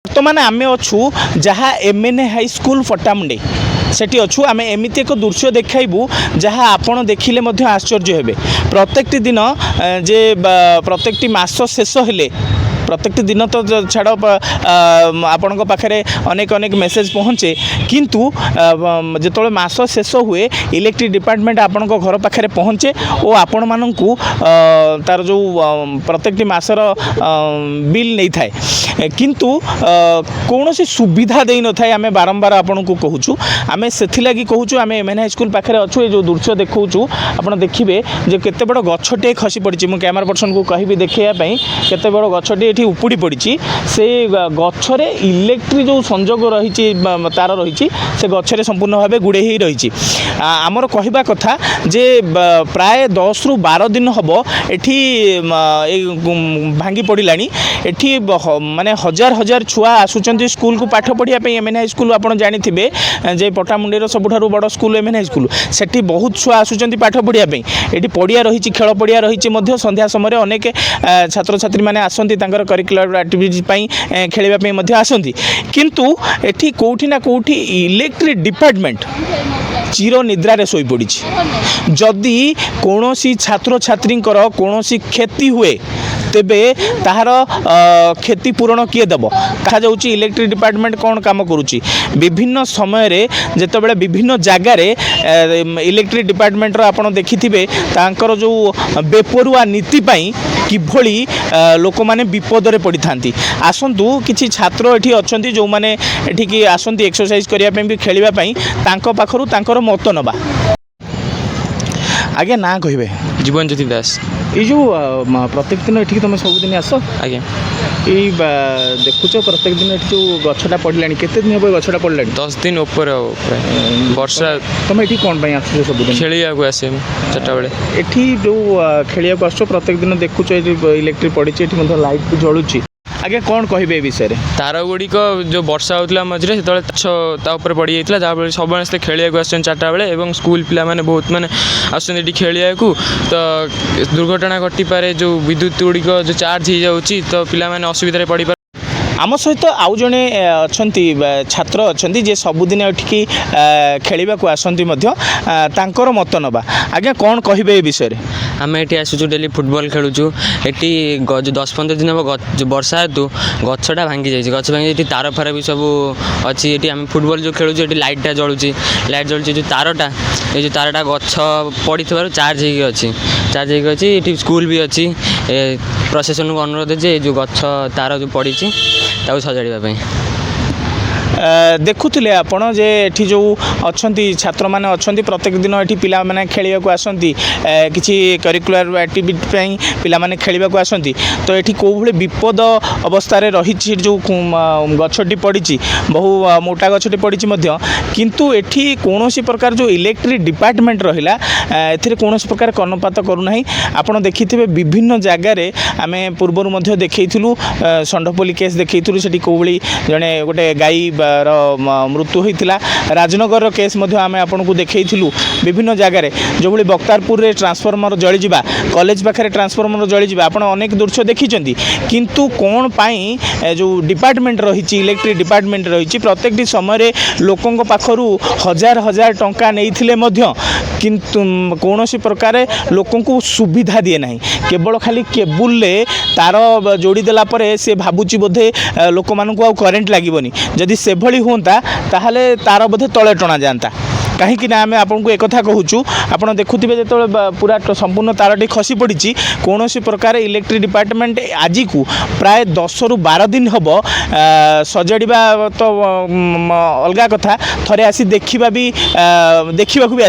बर्तमान आम अच्छू जहाँ MN हाई स्कूल फटामुंडे सेठी अच्छू आम एमती एक दृश्य देखाइबू जहाँ आपण देखिले मध्य आश्चर्य हेबे। प्रत्येक दिन जे प्रत्येक मास शेष हेले प्रत्येक दिन तो छाड़ आपण पाखे अनेक अनेक मेसेज पहुँचे किंतु जो मास शेष हुए इलेक्ट्रिक डिपार्टमेंट आपण घर पाखे पहुँचे और आपण मानू तार जो प्रत्येक मासर बिल नहीं थाए किंतु कौन सी सुविधा दे न थाए आम बारंबार आपन को कहूँ आम से कहूँ आम MN हाई स्कूल पाखे अच्छु ये जो दृश्य देखा आप देखिए जो केते बड़ गछटे खसी पड़ी मुझे कैमरा पर्सन को कहि देखापी केते बड़ गछटे ये उपुड़ी पड़ी से गछरे इलेक्ट्रिक जो संजोग रही तार रही से गछरे संपूर्ण भाव गुड़े ही रही आमर कहवा कथा जे प्राय 10 ରୁ 12 दिन हम ये भांगी पड़ा एठी माने हजार हजार छुआ आसुचंती स्कूल को पाठ पढ़िया MN हाई स्कूल आप जानी जे पटामुंडीर सबुठारु बड़ स्कूल MN हाई स्कूल सेठी बहुत छुआ आसुचंती पाठ पढ़िया एठी पड़िया रही खेल पड़िया रही संध्या समय अनेक छात्र छात्री माने आसंती तांकर करिकुलर एक्टिविटीज खेलवाई आसंती किंतु एठी कोठी ना कोठी इलेक्ट्रिक डिपार्टमेंट चिर निद्रारे शोई पड़ी जदि कौन सी छात्र छात्री कौन सी क्षति हुए तेबे ताहार क्षतिपूरण किए देव कहा जाउची इलेक्ट्रिक डिपार्टमेंट कौन काम करुच्ची विभिन्न समय रे जेतेबेले विभिन्न जगार इलेक्ट्रिक डिपार्टमेंटर आपन देखिथिबे तांकर जो बेपरुआ नीति पाई किभली लोक माने विपद रे पड़ी थांती आसंतु किछि छात्र एठी अछंती जो माने एठी की आसंती एक्सरसाइज करिया पे भी खेलिबा पई तांको पाखरु तांकर मत नबा आगे ना कहिबे जीवन ज्योति दास ये जो प्रत्येक दिन ये तुम सबुदिन आस आज्ञा ये देखुच प्रत्येक दिन ये जो गछटा पड़लानी केते दिन हम गछटा पड़लानी 10 दिन ऊपर वर्षा तुम ये कौन आस सबुदिन खेलिया को आसे 4टा बेले एठी जो खेलिया को आस प्रत्येक दिन देखुच इलेक्ट्रिक पड़ी ये लाइट भी जलुची आगे कौन कहे विषय तार गुड़िक जो वर्षा होता मझे से तापर पड़ जाता जहाँ समस्ते खेलिया को आसान 4टा बेले और स्कूल पिला माने बहुत माने आसुँच खेलिया को तो दुर्घटना घटीपे जो विद्युत गुड़िक जो चार्ज हो जाऊँगी तो पिला माने असुविधा पड़ आम सहित आउ जड़े अच्छा छात्र अच्छा जे सबुदिन एठिकी खेलने को आसती तांकर मत नवा आज्ञा कौन कहे विषय आम ये आसुचु डेली फुटबॉल खेलुचु एटी जो 10-15 दिन हम वर्षा हेतु गछटा भांगी जाइए गछ भांगी तार फार भी सब अच्छी ये आम फुटबॉल जो खेलुचु ये लाइटा जलुची जो तारटा ये जो तारटा गछ पड़ी चार्ज होगी ये स्कूल भी अच्छी प्रशासन को अनुरोध जे जो गछ तार जो पड़ी सजाड़ा देखुले आपण जे एठी जो अच्छा छात्र माने अच्छा प्रत्येक दिन ये पिला माने खेलिया को आसती किसी करिकुलर एक्टिविटी पिला माने खेलिया को आसती तो ये कौ भाई विपद अवस्था रही जो गछटी पड़ी बहु मोटा गछटी पड़ी किंतु एठी कौन प्रकार जो इलेक्ट्रिक डिपार्टमेंट रहा कौन प्रकार कर्णपात करूना आपड़ देखिथे विभिन्न जगार आम पूर्वर देखु षंडपल्ली केस देखु से कौ भाई जड़े गोटे गाई मृत्यु होता राजनगर केस आम आपन को देखु विभिन्न जगार जो भाई बक्तारपुर रे ट्रांसफॉर्मर जलीजा कॉलेज पाखे ट्रांसफॉर्मर जलीजा आप अनेक दृश्य देखी किंतु कौन पाई जो डिपार्टमेंट रही इलेक्ट्रिक डिपार्टमेंट रही प्रत्येक समय लोकों पाखरु हजार हजार टंका नहीं किंतु कौन प्रकार लोकों को सुविधा दिए ना केवल खाली केबुल तार जोड़ीदेला से भावुची बोधे लोक मानू आ करेन्ट लगे जदि से भली होता ताहले तार बोधे तले टना जाता कहीं आम आपको एक कहूँ आप देखुए जो पूरा संपूर्ण तारटी खसी पड़ी कौन प्रकार इलेक्ट्रिक डिपार्टमेंट आज को प्राय 10 ରୁ 12 दिन हम सजाड़ा तो अलग कथा थे आसी देखा भी